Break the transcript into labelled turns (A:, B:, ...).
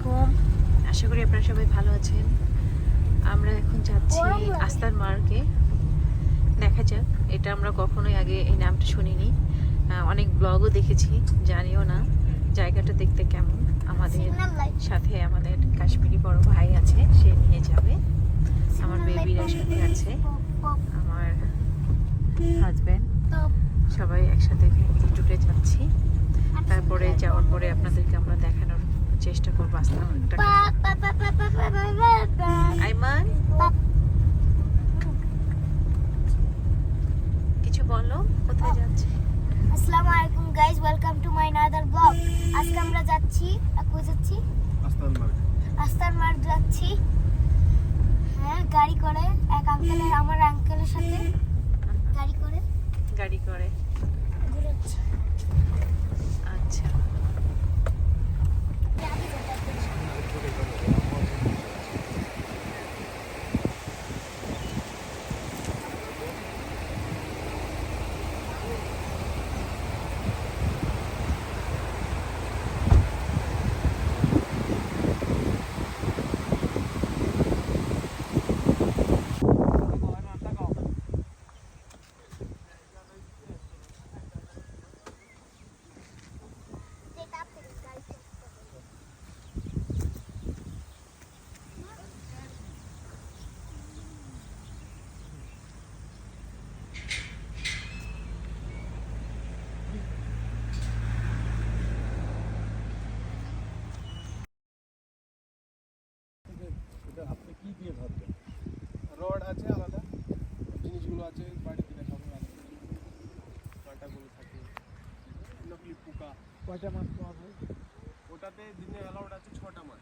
A: আলাইকুম, আশা করি আপনারা সবাই ভালো আছেন। আমরা এখন যাচ্ছি আস্তার মার্গে। দেখা যাক, এটা আমরা কখনোই আগে এই নামটা শুনিনি, অনেক ব্লগও দেখেছি, জানিও না জায়গাটা দেখতে কেমন। আমাদের সাথে আমাদের কাশ্মীরি বড় ভাই আছে, সে নিয়ে যাবে। আমার বেবিরা সাথে আছে, আমার হাজব্যান্ড, সবাই একসাথে ফ্যামিলি ট্যুরে যাচ্ছি। তারপরে যাওয়ার পরে আপনাদেরকে আমরা দেখানোর চেষ্টা করবো আস্তার মার্গটা। আইমান, কিছু বলো, কোথায় যাচ্ছে?
B: আসসালামু আলাইকুম guys, welcome to my another blog. আজকে আমরা যাচ্ছি আস্তার মার্গ যাচ্ছি। হ্যাঁ, গাড়ি করে এক আঙ্কেলের, আমার আঙ্কেলের সাথে
A: গাড়ি করে
B: ঘুরছি।
A: আচ্ছা,
C: আপনি কি দিয়ে ভাববেন? রড আছে, আলাদা জিনিসগুলো আছে, বাড়িতে দেখাবো আলাদা কাঁটাগুলো থাকে, নকলি পোকা। কয়টা মাছ পাওয়া যায় ওটাতে? দিনে অ্যালাউড আছে 6টা মাছ।